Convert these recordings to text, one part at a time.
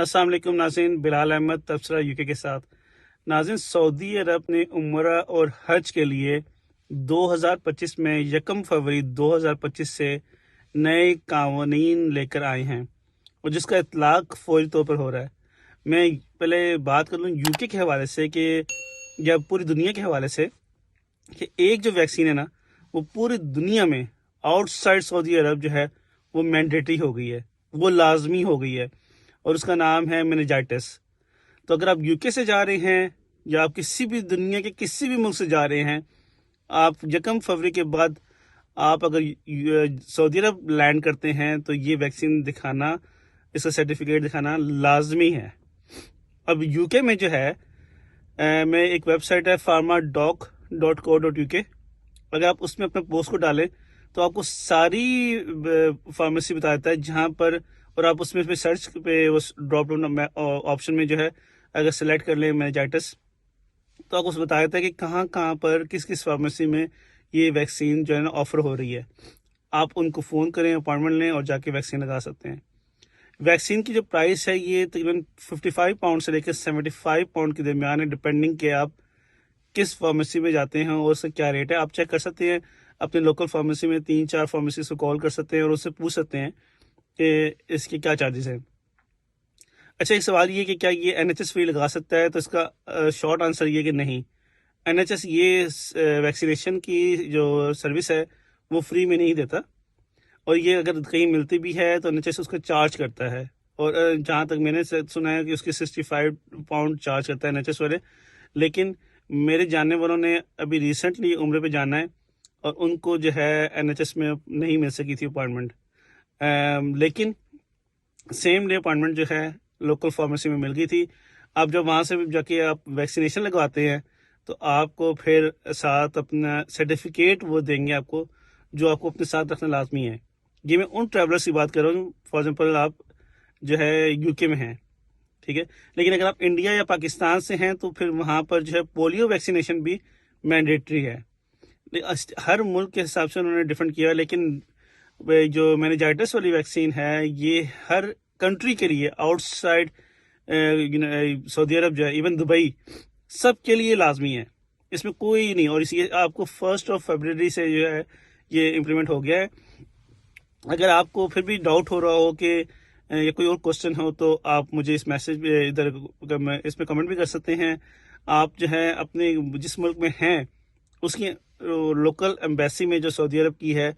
अस्सलाम वालेकुम नाज़रीन, बिलाल अहमद तबसरा यूके के साथ। नाज़रीन, सऊदी अरब ने उम्रा और हज के लिए 2025 में 1 फरवरी 2025 से नए कानून लेकर आए हैं और जिसका इतलाक फौरी तौर पर हो रहा है। मैं पहले बात कर लूँ यूके के हवाले से कि या पूरी दुनिया के हवाले से कि एक जो वैक्सीन है ना, वो पूरी दुनिया में आउटसाइड सऊदी अरब जो है वो मैंडेटरी हो गई है, वो लाजमी हो गई है और उसका नाम है मेनिंजाइटिस। तो अगर आप यूके से जा रहे हैं या आप किसी भी दुनिया के किसी भी मुल्क से जा रहे हैं, आप 1 फरवरी के बाद आप अगर सऊदी अरब लैंड करते हैं तो ये वैक्सीन दिखाना, इसका सर्टिफिकेट दिखाना लाजमी है। अब यूके में जो है मैं एक वेबसाइट है pharmadoc.co.uk, अगर आप उसमें अपना पोस्ट को डालें तो आपको सारी फार्मेसी बता देता है जहाँ पर, और आप उसमें पे सर्च पे उस ड्रॉप डाउन ऑप्शन में जो है अगर सेलेक्ट कर लें मेनिंजाइटिस तो आपको बता देता है कि कहाँ कहाँ पर किस किस फार्मेसी में ये वैक्सीन जो है ना ऑफर हो रही है। आप उनको फ़ोन करें, अपॉइंटमेंट लें और जाके वैक्सीन लगा सकते हैं। वैक्सीन की जो प्राइस है ये तकरीबन 55 पाउंड से लेकर 75 पाउंड के दरमियान है, डिपेंडिंग के आप किस फार्मेसी में जाते हैं और उसका क्या रेट है। आप चेक कर सकते हैं अपने लोकल फार्मेसी में, 3-4 फार्मेसी को कॉल कर सकते हैं और उससे पूछ सकते हैं कि इसके क्या चार्जेस हैं। अच्छा, एक सवाल ये कि क्या ये एनएचएस फ्री लगा सकता है, तो इसका शॉर्ट आंसर ये कि नहीं। एनएचएस ये वैक्सीनेशन की जो सर्विस है वो फ्री में नहीं देता और ये अगर कहीं मिलती भी है तो एनएचएस उसका चार्ज करता है। और जहाँ तक मैंने सुना है कि उसके 65 पाउंड चार्ज करता है एनएचएस वाले। लेकिन मेरे जानने वालों ने अभी रिसेंटली उम्रे पे जाना है और उनको जो है एनएचएस में नहीं मिल सकी थी अपॉइंटमेंट, लेकिन सेम डे अपॉइंटमेंट जो है लोकल फार्मेसी में मिल गई थी। अब जब वहाँ से जाके आप वैक्सीनेशन लगवाते हैं तो आपको फिर साथ अपना सर्टिफिकेट वो देंगे आपको, जो आपको अपने साथ रखना लाजमी है। ये मैं उन ट्रैवलर्स की बात कर रहा हूँ, फॉर एग्जाम्पल आप जो है यूके में हैं, ठीक है, लेकिन अगर आप इंडिया या पाकिस्तान से हैं तो फिर वहाँ पर जो है पोलियो वैक्सीनेशन भी मैंडेटरी है। हर मुल्क के हिसाब से उन्होंने डिफरेंट किया, लेकिन जो मेनिंजाइटिस वाली वैक्सीन है ये हर कंट्री के लिए आउटसाइड सऊदी अरब जो है, इवन दुबई, सब के लिए लाजमी है, इसमें कोई नहीं। और इसी आपको 1 फरवरी से जो है ये इम्प्लीमेंट हो गया है। अगर आपको फिर भी डाउट हो रहा हो कि या कोई और क्वेश्चन हो तो आप मुझे इस मैसेज इधर इसमें कमेंट भी कर सकते हैं। आप जो है अपने जिस मुल्क में हैं उसकी लोकल एम्बेसी में जो सऊदी अरब की है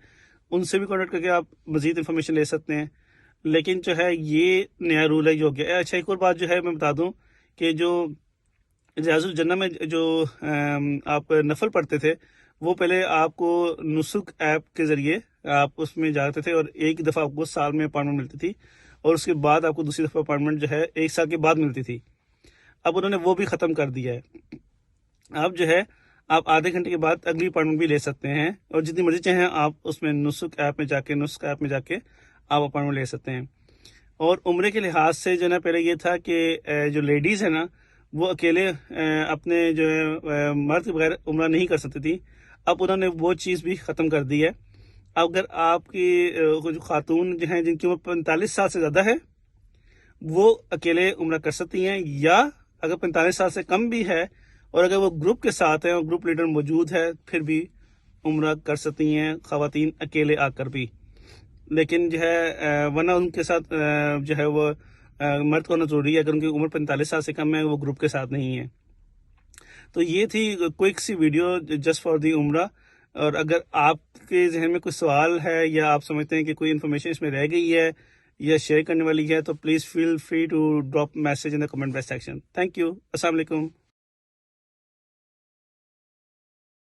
उनसे भी कॉन्टेक्ट करके आप मज़ीद इन्फॉर्मेशन ले सकते हैं। लेकिन जो है ये नया रूल है जो हो गया। अच्छा, एक और बात जो है मैं बता दूं कि जो रियाजुल जन्नह में जो आप नफल पढ़ते थे वो पहले आपको नुसुक ऐप के ज़रिए आप उसमें जाते थे और एक दफ़ा आपको साल में अपॉइंटमेंट मिलती थी और उसके बाद आपको दूसरी दफ़ा अपॉइंटमेंट जो है 1 साल के बाद मिलती थी। अब उन्होंने वो भी ख़त्म कर दिया है। अब जो है आप आधे घंटे के बाद अगली अपॉइंटमेंट भी ले सकते हैं और जितनी मर्जी चाहें आप उसमें नुस्ख ऐप में जाके आप अपॉइंटमेंट ले सकते हैं। और उम्र के लिहाज से जो ना पहले ये था कि जो लेडीज़ है ना वो अकेले अपने जो है मर्द के बगैर उम्र नहीं कर सकती थी। अब उन्होंने वो चीज़ भी ख़त्म कर दी है। अगर आपकी जो खातून जो हैं जिनकी उम्र 45 साल से ज़्यादा है वो अकेले उम्र कर सकती हैं, या अगर 45 साल से कम भी है और अगर वो ग्रुप के साथ हैं और ग्रुप लीडर मौजूद है फिर भी उम्रा कर सकती हैं ख़वातीन अकेले आकर भी। लेकिन जो है वरना उनके साथ जो है वो मर्द होना ज़रूरी है, अगर उनकी उम्र 45 साल से कम है, वो ग्रुप के साथ नहीं है। तो ये थी quickie video just for the उम्रा। और अगर आपके जहन में कोई सवाल है या आप समझते हैं कि कोई इन्फॉर्मेशन इसमें रह गई है या शेयर करने वाली है तो please feel free to drop message in the comment box section. Thank you. अस्सलाम वालेकुम।